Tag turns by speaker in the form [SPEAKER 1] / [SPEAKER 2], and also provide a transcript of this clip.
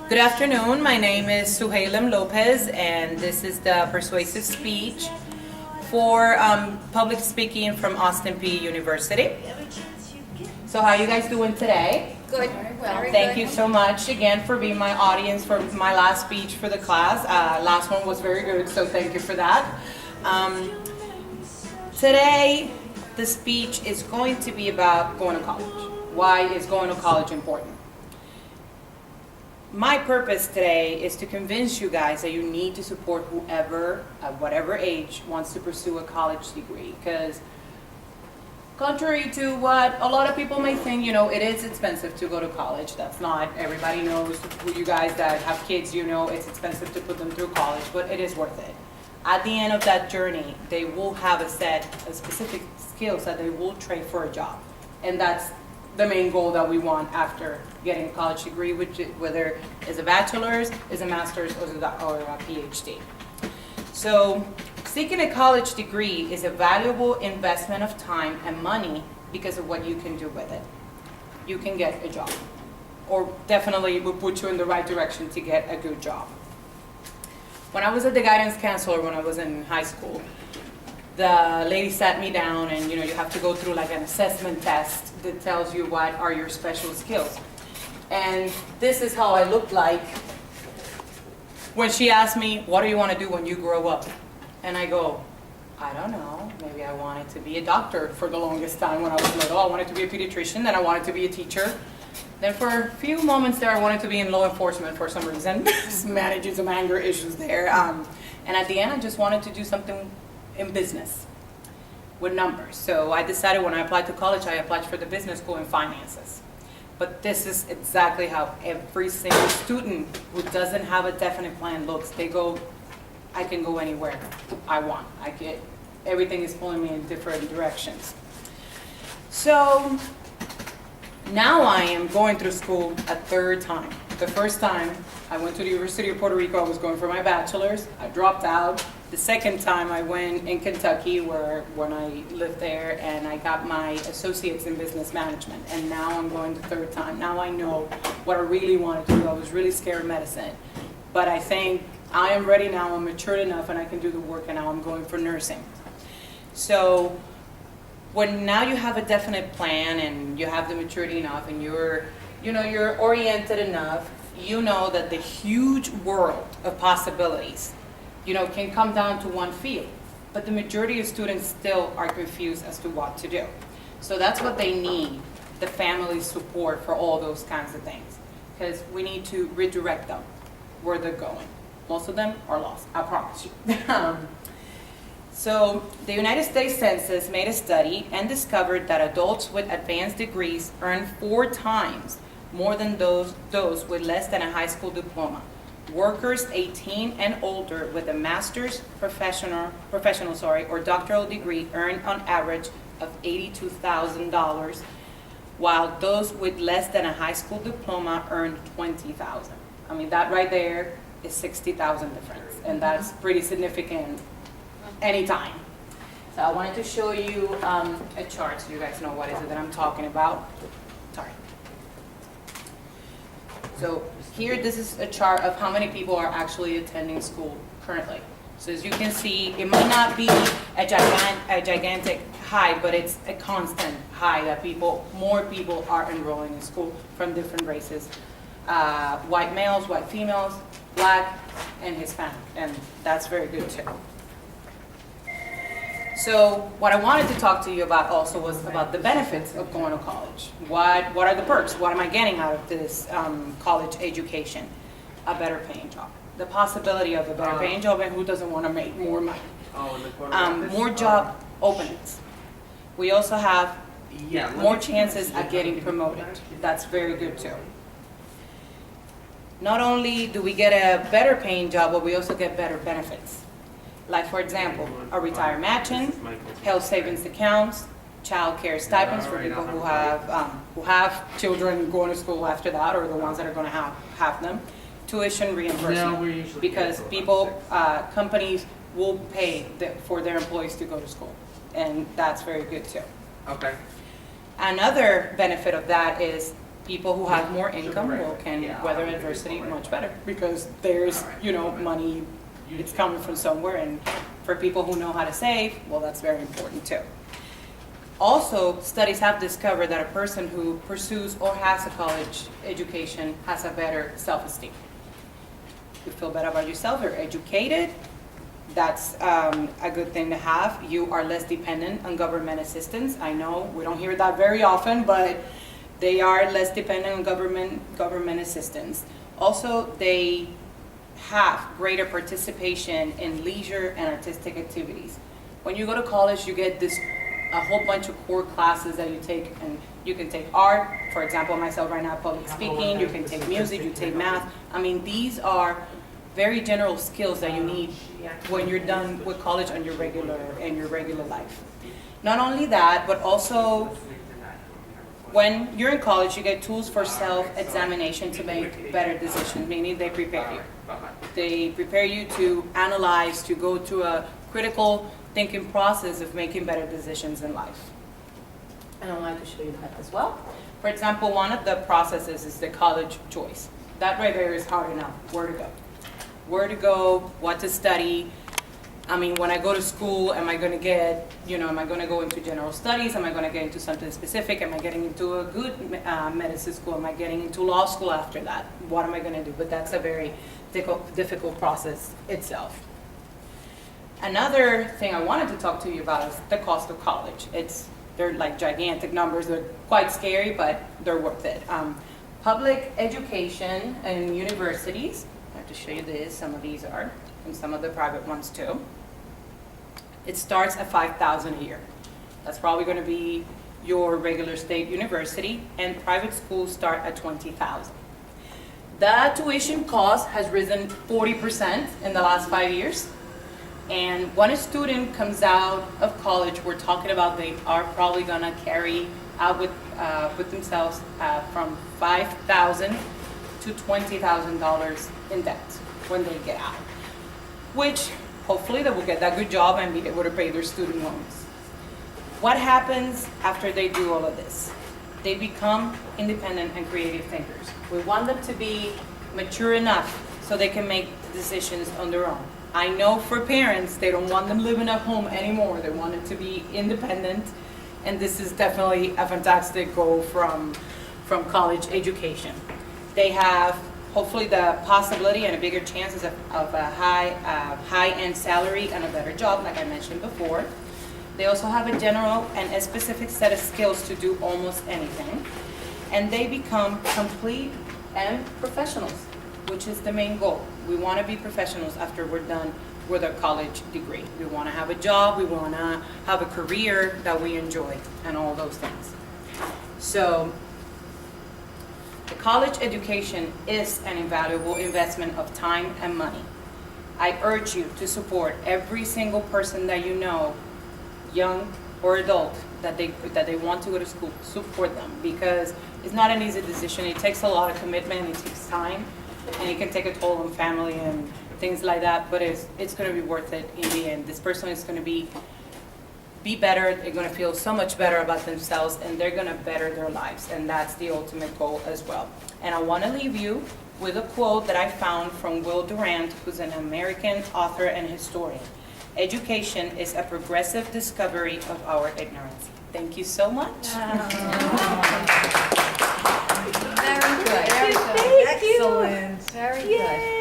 [SPEAKER 1] Good afternoon. My name is Suhailem Lopez, and this is the persuasive speech for public speaking from Austin Peay University. So how you guys doing today?
[SPEAKER 2] Good. Very well.
[SPEAKER 1] Thank you so much again for being my audience for my last speech for the class. Last one was very good, so thank you for that. Today, the speech is going to be about going to college. Why is going to college important? My purpose today is to convince you guys that you need to support whoever, at whatever age, wants to pursue a college degree. Because contrary to what a lot of people may think, it is expensive to go to college. That's not, everybody knows, who you guys that have kids, it's expensive to put them through college, but it is worth it. At the end of that journey, they will have a set of specific skills that they will trade for a job. And that's the main goal that we want after getting a college degree, whether it's a bachelor's, is a master's, or a PhD. So seeking a college degree is a valuable investment of time and money because of what you can do with it. You can get a job, or definitely will put you in the right direction to get a good job. When I was at the guidance counselor when I was in high school, the lady sat me down and you have to go through like an assessment test that tells you what are your special skills. And this is how I looked like when she asked me, what do you want to do when you grow up? And I go, I don't know, maybe I wanted to be a doctor for the longest time when I was little. I wanted to be a pediatrician, then I wanted to be a teacher. Then for a few moments there, I wanted to be in law enforcement for some reason, managing some anger issues there. And at the end, I just wanted to do something in business with numbers. So I decided when I applied to college, I applied for the business school in finances. But this is exactly how every single student who doesn't have a definite plan looks. They go, I can go anywhere I want. Everything is pulling me in different directions. So now I am going through school a third time. The first time I went to the University of Puerto Rico, I was going for my bachelor's. I dropped out. The second time I went in Kentucky when I lived there, and I got my associates in business management. And now I'm going the third time. Now I know what I really wanted to do. I was really scared of medicine. But I think I am ready now, I'm matured enough, and I can do the work, and now I'm going for nursing. So when now you have a definite plan and you have the maturity enough and you're oriented enough, you know that the huge world of possibilities can come down to one field, but the majority of students still are confused as to what to do. So that's what they need, the family support for all those kinds of things, because we need to redirect them where they're going. Most of them are lost, I promise you. So the United States Census made a study and discovered that adults with advanced degrees earn 4 times more than those with less than a high school diploma. Workers 18 and older with a master's, professional, or doctoral degree earn on average of $82,000, while those with less than a high school diploma earn $20,000. I mean, that right there is $60,000 difference, and that's pretty significant anytime. So I wanted to show you a chart so you guys know what is it that I'm talking about. Sorry. So here, this is a chart of how many people are actually attending school currently. So as you can see, it might not be a gigantic high, but it's a constant high that more people are enrolling in school from different races. White males, white females, Black, and Hispanic, and that's very good too. So what I wanted to talk to you about also was about the benefits of going to college. What are the perks? What am I getting out of this college education? A better paying job. The possibility of a better paying job, and who doesn't want to make more money? More job openings. We also have more chances at getting promoted. That's very good too. Not only do we get a better paying job, but we also get better benefits. Like, for example, a retire matching, health savings accounts, child care stipends for people who have children going to school after that, or the ones that are going to have them, tuition reimbursement, because companies will pay for their employees to go to school, and that's very good too.
[SPEAKER 3] Okay.
[SPEAKER 1] Another benefit of that is People who have more income can weather adversity much better because there's, money, it's coming from somewhere, and for people who know how to save, well, that's very important too. Also, studies have discovered that a person who pursues or has a college education has a better self-esteem. You feel better about yourself, you're educated, that's a good thing to have. You are less dependent on government assistance. I know we don't hear that very often, but they are less dependent on government assistance. Also, they have greater participation in leisure and artistic activities. When you go to college, you get a whole bunch of core classes that you take, and you can take art, for example, myself right now, public speaking, you can take music, you take math. I mean, these are very general skills that you need when you're done with college in your regular life. Not only that, but also when you're in college, you get tools for self-examination to make better decisions, meaning they prepare you. They prepare you to analyze, to go through a critical thinking process of making better decisions in life. And I wanted to show you that as well. For example, one of the processes is the college choice. That right there is hard enough. Where to go? Where to go, what to study. I mean, when I go to school, am I going to get, am I going to go into general studies? Am I going to get into something specific? Am I getting into a good medicine school? Am I getting into law school after that? What am I going to do? But that's a very difficult process itself. Another thing I wanted to talk to you about is the cost of college. They're like gigantic numbers. They're quite scary, but they're worth it. Public education and universities, I have to show you this, some of these are, and some of the private ones too. It starts at $5,000 a year. That's probably going to be your regular state university, and private schools start at $20,000. The tuition cost has risen 40% in the last 5 years. And when a student comes out of college, we're talking about they are probably going to carry out with themselves from $5,000 to $20,000 in debt when they get out, which hopefully they will get that good job and be able to pay their student loans. What happens after they do all of this? They become independent and creative thinkers. We want them to be mature enough so they can make decisions on their own. I know for parents, they don't want them living at home anymore. They want them to be independent, and this is definitely a fantastic goal from college education. They have hopefully the possibility and a bigger chances of a high-end salary and a better job, like I mentioned before. They also have a general and a specific set of skills to do almost anything, and they become complete and professionals, which is the main goal. We want to be professionals after we're done with our college degree. We want to have a job, we want to have a career that we enjoy, and all those things. So, the college education is an invaluable investment of time and money. I urge you to support every single person that you know, young or adult, that they want to go to school. Support them, because it's not an easy decision. It takes a lot of commitment, it takes time, and it can take a toll on family and things like that, but it's going to be worth it in the end. This person is going to be better, they're going to feel so much better about themselves, and they're going to better their lives, and that's the ultimate goal as well. And I want to leave you with a quote that I found from Will Durant, who's an American author and historian. Education is a progressive discovery of our ignorance. Thank you so much.
[SPEAKER 2] Very good. Excellent. Very good.